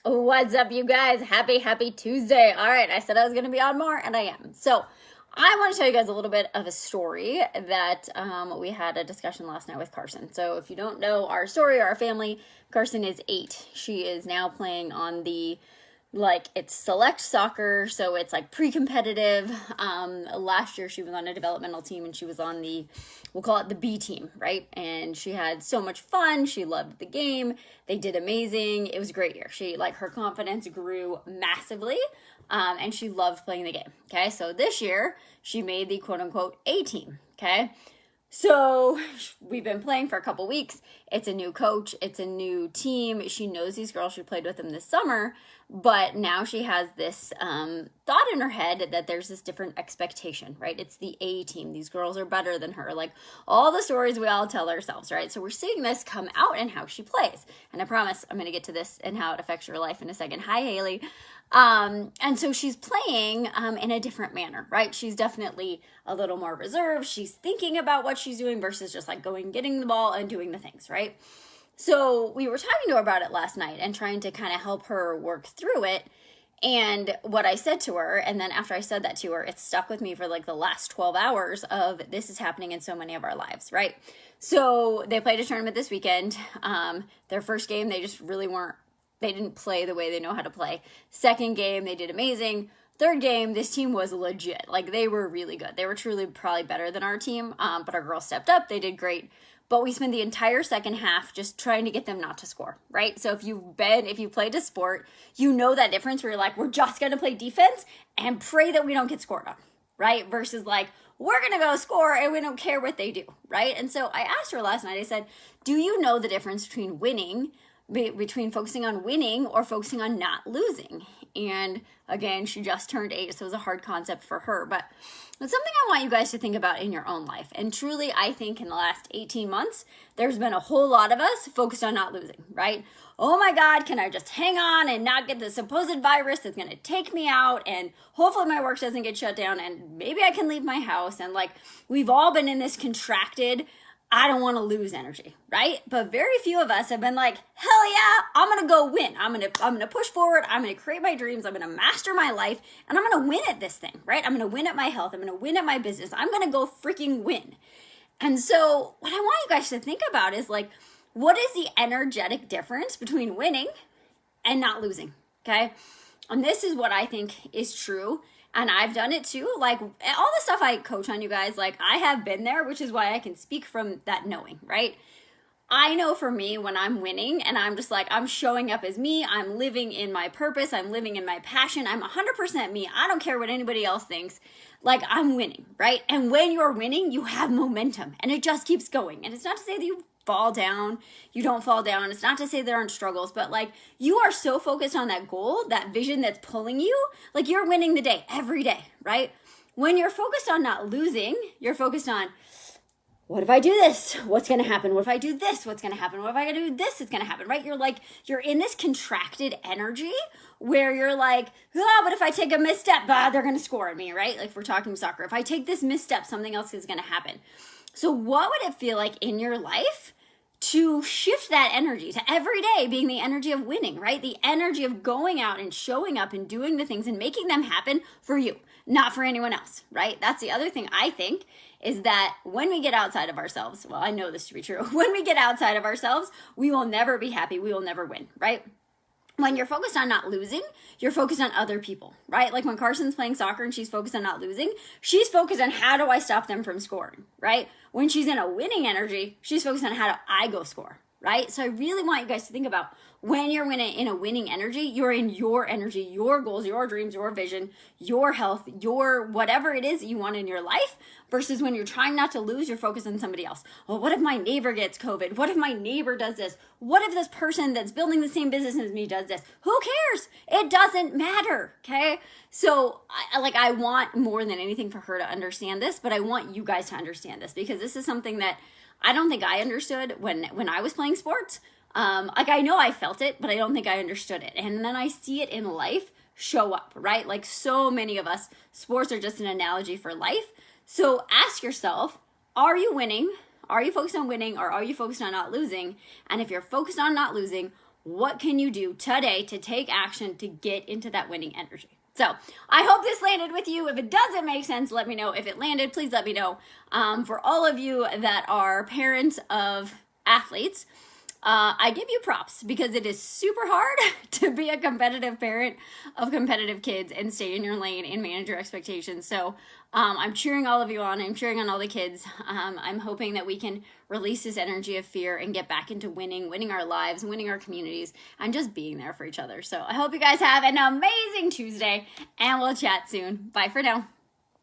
What's up, you guys? Happy Tuesday. All right, I said I was going to be on more, and I am. So, I want to tell you guys a little bit of a story that we had a discussion last night with Carson. So, if you don't know our story or our family, Carson is 8. She is now playing on the it's select soccer, so it's like pre-competitive. Last year she was on a developmental team and she was on we'll call it the B team, right? And she had so much fun. She loved the game. They did amazing. It was a great year. Her confidence grew massively, and she loved playing the game. Okay, so this year she made the quote unquote A team. Okay. So we've been playing for a couple weeks. It's a new coach. It's a new team. She knows these girls. She played with them this summer, but now she has this thought in her head that there's this different expectation, right? It's the A team. These girls are better than her. Like all the stories we all tell ourselves, right? So we're seeing this come out in how she plays. And I promise I'm going to get to this and how it affects your life in a second. Hi, Haley. And so she's playing in a different manner, right? She's definitely a little more reserved. She's thinking about what she's doing versus just like getting the ball and doing the things, right? So we were talking to her about it last night and trying to kind of help her work through it. And what I said to her, and then after I said that to her, it stuck with me for like the last 12 hours of this is happening in so many of our lives, right? So they played a tournament this weekend. Their first game, they just really they didn't play the way they know how to play. Second game, they did amazing. Third game, this team was legit. Like, they were really good. They were truly probably better than our team, but our girls stepped up. They did great. But we spent the entire second half just trying to get them not to score, right? So if you've played a sport, you know that difference where you're like, we're just going to play defense and pray that we don't get scored on, right? Versus like, we're going to go score and we don't care what they do, right? And so I asked her last night, I said, do you know the difference between focusing on winning or focusing on not losing? And again, she just turned 8, so it was a hard concept for her, but it's something I want you guys to think about in your own life. And truly, I think in the last 18 months, there's been a whole lot of us focused on not losing, right? Oh my God, can I just hang on and not get the supposed virus that's going to take me out? And hopefully my work doesn't get shut down and maybe I can leave my house. And like, we've all been in this contracted, I don't want to lose energy, right? But very few of us have been like, hell yeah, I'm going to go win. I'm going to push forward. I'm going to create my dreams. I'm going to master my life and I'm going to win at this thing, right? I'm going to win at my health. I'm going to win at my business. I'm going to go freaking win. And so what I want you guys to think about is like, what is the energetic difference between winning and not losing? Okay. And this is what I think is true. And I've done it too. Like all the stuff I coach on, you guys, like I have been there, which is why I can speak from that knowing, right? I know for me when I'm winning and I'm just like, I'm showing up as me. I'm living in my purpose. I'm living in my passion. I'm 100% me. I don't care what anybody else thinks. Like I'm winning, right? And when you're winning, you have momentum and it just keeps going. And it's not to say that you fall down, you don't fall down. It's not to say there aren't struggles, but like you are so focused on that goal, that vision that's pulling you, like you're winning the day every day, right? When you're focused on not losing, you're focused on, what if I do this? What's going to happen? What if I do this? What's going to happen? What if I do this? It's going to happen, right? You're in this contracted energy where you're like, but if I take a misstep, they're going to score at me, right? Like if we're talking soccer, if I take this misstep, something else is going to happen. So what would it feel like in your life to shift that energy to every day being the energy of winning, right? The energy of going out and showing up and doing the things and making them happen for you, not for anyone else, right? That's the other thing I think is that when we get outside of ourselves, well, I know this to be true. When we get outside of ourselves, we will never be happy. We will never win, right? When you're focused on not losing, you're focused on other people, right? Like when Carson's playing soccer and she's focused on not losing, she's focused on how do I stop them from scoring, right? When she's in a winning energy, she's focused on how do I go score, right? So I really want you guys to think about when you're in a winning energy, you're in your energy, your goals, your dreams, your vision, your health, your whatever it is that you want in your life, versus when you're trying not to lose, you're focused on somebody else. Well, what if my neighbor gets COVID? What if my neighbor does this? What if this person that's building the same business as me does this? Who cares? It doesn't matter, okay? So I want more than anything for her to understand this, but I want you guys to understand this because this is something that I don't think I understood when I was playing sports. I know I felt it, but I don't think I understood it. And then I see it in life show up, right? Like so many of us, sports are just an analogy for life. So ask yourself, are you winning? Are you focused on winning or are you focused on not losing? And if you're focused on not losing, what can you do today to take action to get into that winning energy? So I hope this landed with you. If it doesn't make sense, let me know. If it landed, please let me know. For all of you that are parents of athletes, I give you props because it is super hard to be a competitive parent of competitive kids and stay in your lane and manage your expectations. So I'm cheering all of you on. I'm cheering on all the kids. I'm hoping that we can release this energy of fear and get back into winning our lives, winning our communities, and just being there for each other. So I hope you guys have an amazing Tuesday, and we'll chat soon. Bye for now.